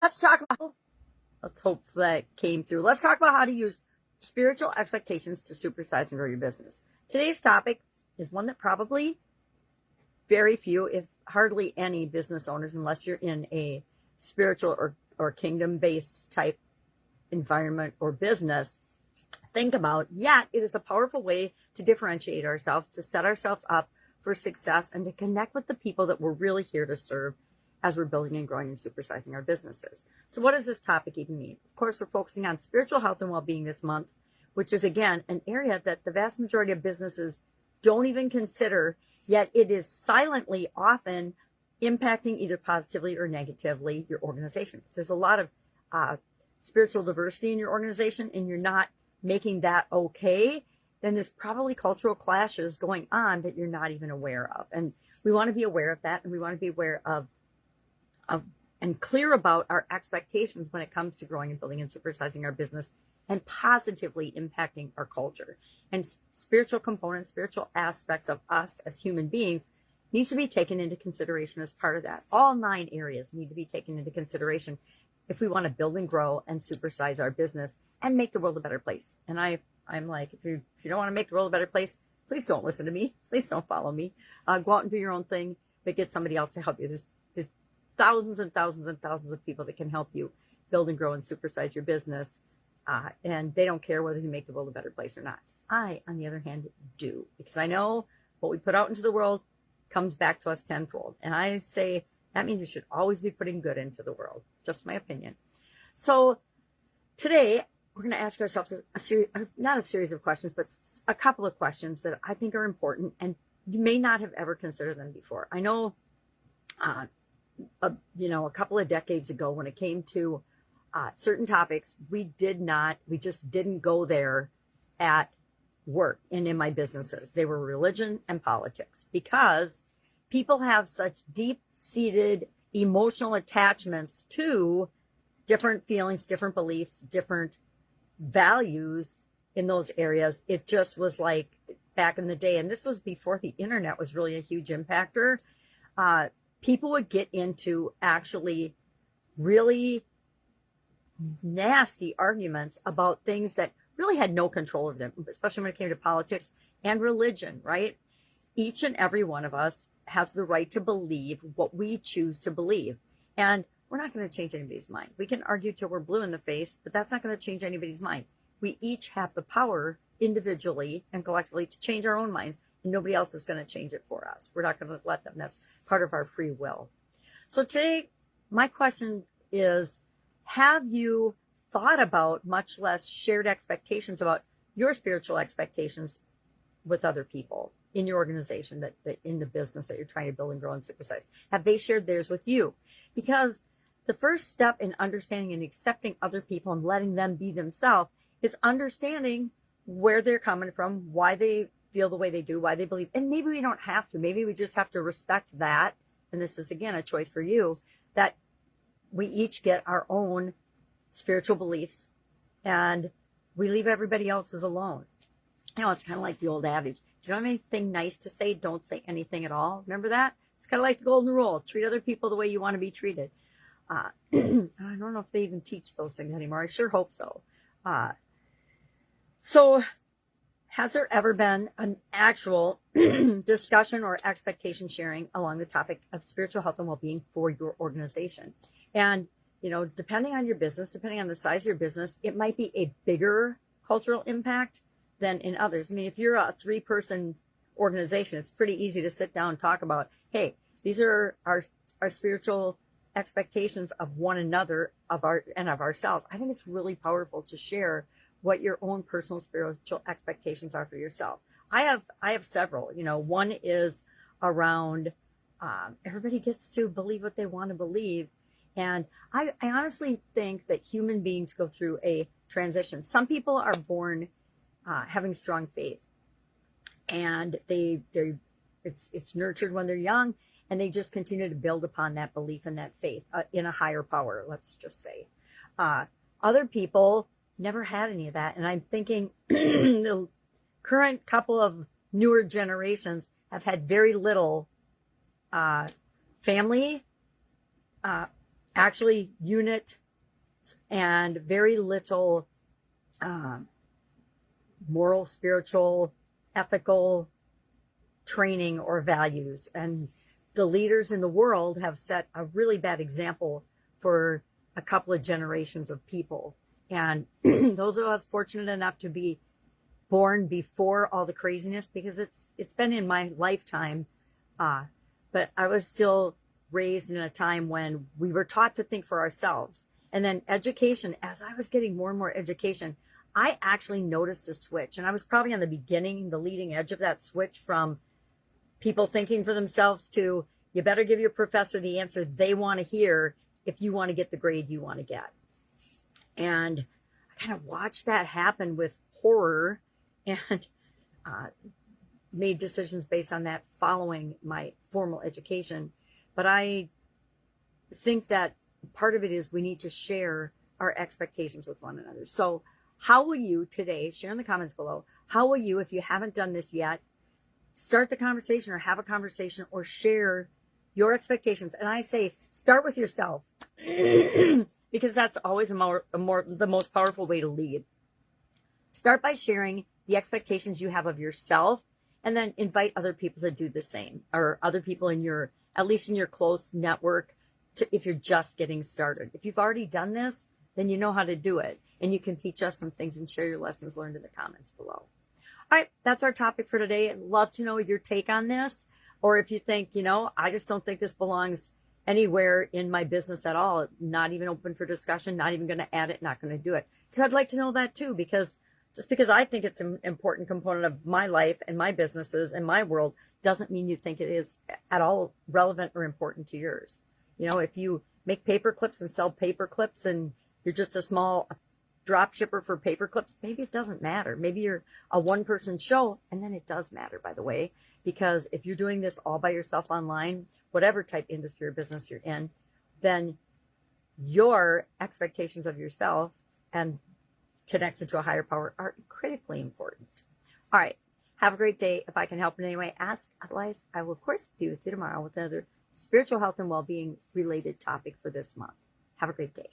Let's talk about, let's hope that came through. Let's talk about how to use spiritual expectations to supersize and grow your business. Today's topic is one that probably very few, if hardly any business owners, unless you're in a spiritual or kingdom-based type environment or business, think about. Yet it is a powerful way to differentiate ourselves, to set ourselves up for success, and to connect with the people that we're really here to serve as we're building and growing and supersizing our businesses. So what does this topic even mean? Of course, we're focusing on spiritual health and well-being this month, which is, again, an area that the vast majority of businesses don't even consider, yet it is silently often impacting either positively or negatively your organization. If there's a lot of spiritual diversity in your organization and you're not making that okay, then there's probably cultural clashes going on that you're not even aware of. And we want to be aware of that, and we want to be aware of and clear about our expectations when it comes to growing and building and supersizing our business and positively impacting our culture. And spiritual components, spiritual aspects of us as human beings needs to be taken into consideration as part of that. All 9 areas need to be taken into consideration if we want to build and grow and supersize our business and make the world a better place. And I'm like, if you don't want to make the world a better place, please don't listen to me. Please don't follow me. Go out and do your own thing, but get somebody else to help you. There's thousands and thousands and thousands of people that can help you build and grow and supersize your business. And they don't care whether you make the world a better place or not. I, on the other hand, do, because I know what we put out into the world comes back to us tenfold. And I say that means you should always be putting good into the world. Just my opinion. So today we're going to ask ourselves not a series of questions, but a couple of questions that I think are important, and you may not have ever considered them before. I know, a couple of decades ago, when it came to certain topics, we just didn't go there at work and in my businesses. They were religion and politics, because people have such deep-seated emotional attachments to different feelings, different beliefs, different values in those areas. It just was like back in the day, and this was before the internet was really a huge impactor. People would get into actually really nasty arguments about things that really had no control over them, especially when it came to politics and religion, right? Each and every one of us has the right to believe what we choose to believe. And we're not going to change anybody's mind. We can argue till we're blue in the face, but that's not going to change anybody's mind. We each have the power individually and collectively to change our own minds. And nobody else is going to change it for us. We're not going to let them. That's part of our free will. So today, my question is, have you thought about, much less shared expectations about your spiritual expectations with other people in your organization, that in the business that you're trying to build and grow and supersize? Have they shared theirs with you? Because the first step in understanding and accepting other people and letting them be themselves is understanding where they're coming from, why they feel the way they do, why they believe. And maybe we don't have to. Maybe we just have to respect that. And this is, again, a choice for you, that we each get our own spiritual beliefs and we leave everybody else's alone. It's kind of like the old adage. If you don't have anything nice to say, don't say anything at all. Remember that? It's kind of like the golden rule. Treat other people the way you want to be treated. I don't know if they even teach those things anymore. I sure hope so. So has there ever been an actual discussion or expectation sharing along the topic of spiritual health and well-being for your organization? And, depending on your business, depending on the size of your business, it might be a bigger cultural impact than in others. I mean, if you're a 3-person organization, it's pretty easy to sit down and talk about, hey, these are our spiritual expectations of one another, of ourselves. I think it's really powerful to share what your own personal spiritual expectations are for yourself. I have several. One is around everybody gets to believe what they want to believe. And I honestly think that human beings go through a transition. Some people are born having strong faith, and it's nurtured when they're young, and they just continue to build upon that belief and that faith in a higher power, let's just say. Other people never had any of that. And I'm thinking the current couple of newer generations have had very little family actually unit and very little moral, spiritual, ethical training or values. And the leaders in the world have set a really bad example for a couple of generations of people. And those of us fortunate enough to be born before all the craziness, because it's been in my lifetime, but I was still raised in a time when we were taught to think for ourselves. And then education, as I was getting more and more education, I actually noticed a switch. And I was probably on the beginning, the leading edge of that switch from people thinking for themselves to, you better give your professor the answer they want to hear if you want to get the grade you want to get. And I kind of watched that happen with horror, and made decisions based on that following my formal education. But I think that part of it is we need to share our expectations with one another. So how will you today, share in the comments below, how will you, if you haven't done this yet, start the conversation or have a conversation or share your expectations? And I say, start with yourself because that's always the most powerful way to lead. Start by sharing the expectations you have of yourself, and then invite other people to do the same, or other people in your, at least in your close network, if you're just getting started. If you've already done this, then you know how to do it, and you can teach us some things and share your lessons learned in the comments below. All right, that's our topic for today. I'd love to know your take on this, or if you think, I just don't think this belongs anywhere in my business at all, not even open for discussion, not even going to add it, not going to do it. Because I'd like to know that too, because just because I think it's an important component of my life and my businesses and my world doesn't mean you think it is at all relevant or important to yours. If you make paper clips and sell paper clips and you're just a small drop shipper for paper clips, maybe it doesn't matter. Maybe you're a one-person show, and then it does matter, by the way, because if you're doing this all by yourself online, whatever type industry or business you're in, then your expectations of yourself and connected to a higher power are critically important. All right. Have a great day. If I can help in any way, ask. Otherwise, I will, of course, be with you tomorrow with another spiritual health and well-being related topic for this month. Have a great day.